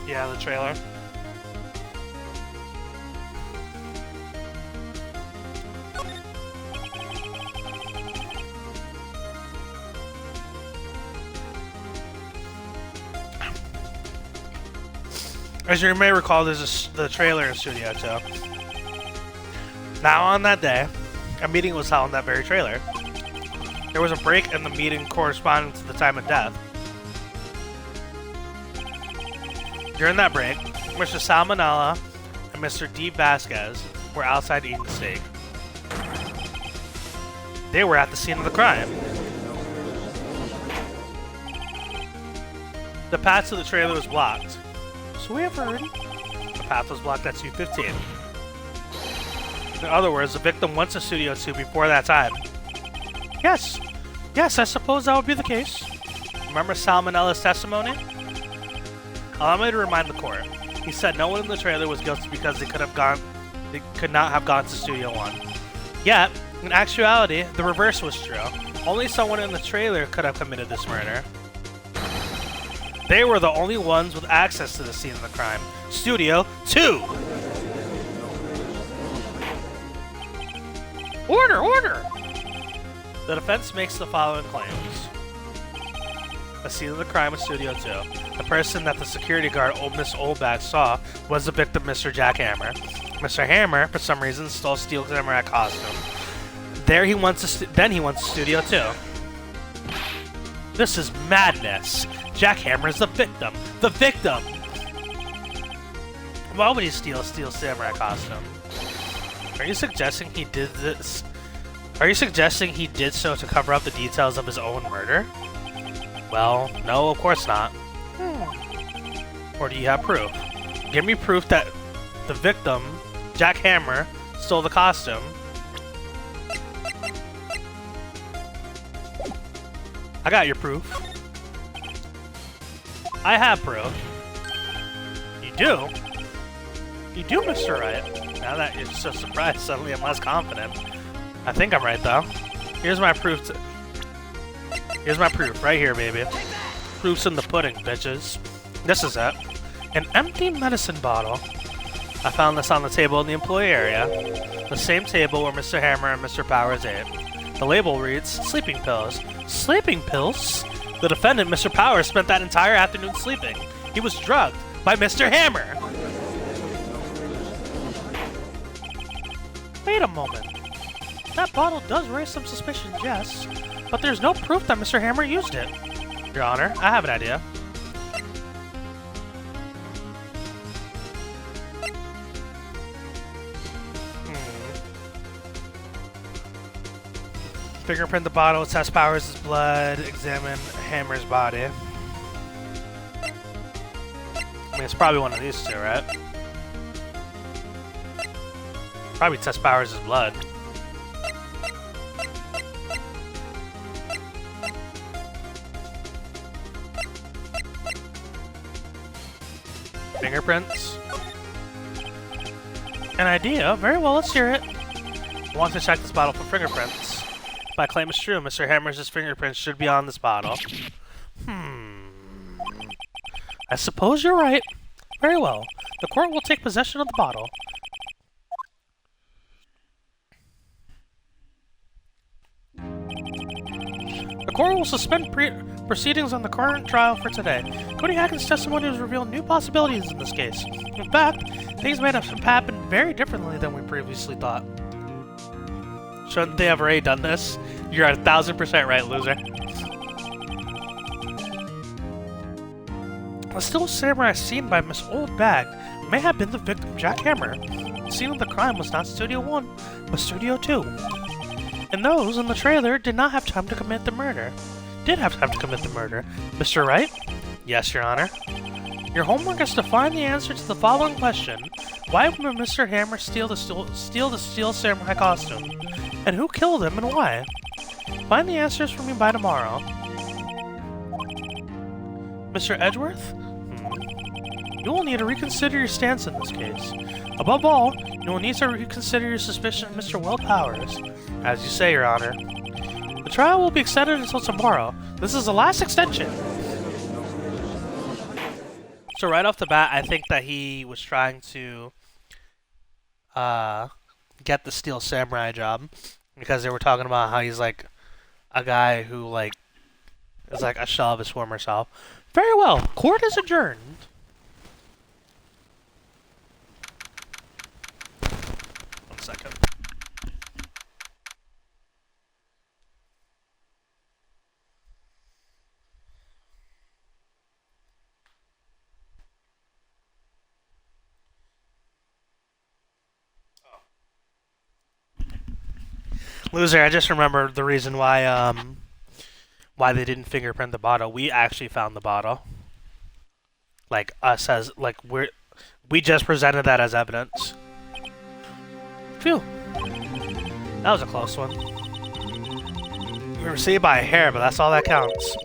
Yeah, the trailer. As you may recall, there's the trailer in Studio 2. Now, on that day, a meeting was held in that very trailer. There was a break in the meeting corresponding to the time of death. During that break, Mr. Salmonella and Mr. D. Vasquez were outside eating steak. They were at the scene of the crime. The path to the trailer was blocked. So we have heard the path was blocked at 2:15. In other words, the victim went to Studio 2 before that time. Yes, I suppose that would be the case. Remember Salmonella's testimony? Allow me to remind the court. He said no one in the trailer was guilty because they could not have gone to Studio 1. Yet, in actuality, the reverse was true. Only someone in the trailer could have committed this murder. They were the only ones with access to the scene of the crime. Studio 2! Order! The defense makes the following claims. The scene of the crime in Studio 2. The person that the security guard, Miss Oldbag, saw was the victim, Mr. Jack Hammer. Mr. Hammer, for some reason, stole Steel Samurai costume. Then he went to Studio 2. This is madness. Jack Hammer is the victim. The victim! Why would he steal Steel Samurai costume? Are you suggesting he did this? Are you suggesting he did so to cover up the details of his own murder? Well, no, of course not. Or do you have proof? Give me proof that the victim, Jack Hammer, stole the costume. I got your proof. I have proof. You do? You do, Mr. Wright. Now that you're so surprised, suddenly I'm less confident. I think I'm right, though. Here's my proof. Here's my proof, right here, baby. Proof's in the pudding, bitches. This is it. An empty medicine bottle. I found this on the table in the employee area. The same table where Mr. Hammer and Mr. Powers ate. The label reads, sleeping pills. Sleeping pills? The defendant, Mr. Powers, spent that entire afternoon sleeping. He was drugged by Mr. Hammer. Wait a moment. That bottle does raise some suspicions, yes. But there's no proof that Mr. Hammer used it. Your Honor, I have an idea. Fingerprint the bottle, test Powers' blood, examine Hammer's body. I mean, it's probably one of these two, right? Probably test Powers' blood. Fingerprints. An idea? Very well, let's hear it. I want to check this bottle for fingerprints. My claim is true. Mr. Hammer's fingerprints should be on this bottle. I suppose you're right. Very well. The court will take possession of the bottle. The court will suspend Proceedings on the current trial for today. Cody Hackett's testimony has revealed new possibilities in this case. In fact, things may have happened very differently than we previously thought. Shouldn't they have already done this? You're at 1000% right, loser. The still samurai seen by Miss Old Bag may have been the victim, Jack Hammer. The scene of the crime was not Studio 1, but Studio 2. And those in the trailer did not have time to commit the murder. Did have time to commit the murder. Mr. Wright? Yes, Your Honor. Your homework is to find the answer to the following question. Why would Mr. Hammer steal the steel samurai costume? And who killed him and why? Find the answers for me by tomorrow. Mr. Edgeworth? You will need to reconsider your stance in this case. Above all, you will need to reconsider your suspicion of Mr. Will Powers. As you say, Your Honor. The trial will be extended until tomorrow. This is the last extension. So right off the bat, I think that he was trying to get the Steel Samurai job because they were talking about how he's like a guy who like is like a shell of his former self. Very well. Court is adjourned. One second. Loser, I just remembered the reason why they didn't fingerprint the bottle. We actually found the bottle. Like us as like we just presented that as evidence. Phew. That was a close one. We were saved by a hair, but that's all that counts.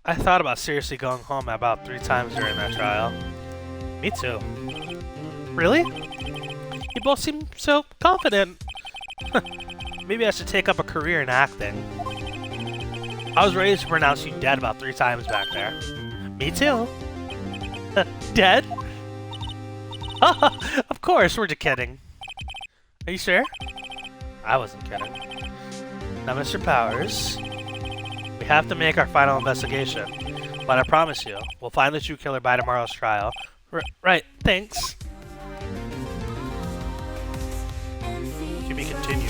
I thought about seriously going home about 3 times during that trial. Me too. Really? You both seem so confident. Maybe I should take up a career in acting. I was ready to pronounce you dead about 3 times back there. Me too. Dead? Of course, we're just kidding. Are you sure? I wasn't kidding. Now, Mr. Powers, we have to make our final investigation. But I promise you, we'll find the true killer by tomorrow's trial. Right, thanks. To be continued.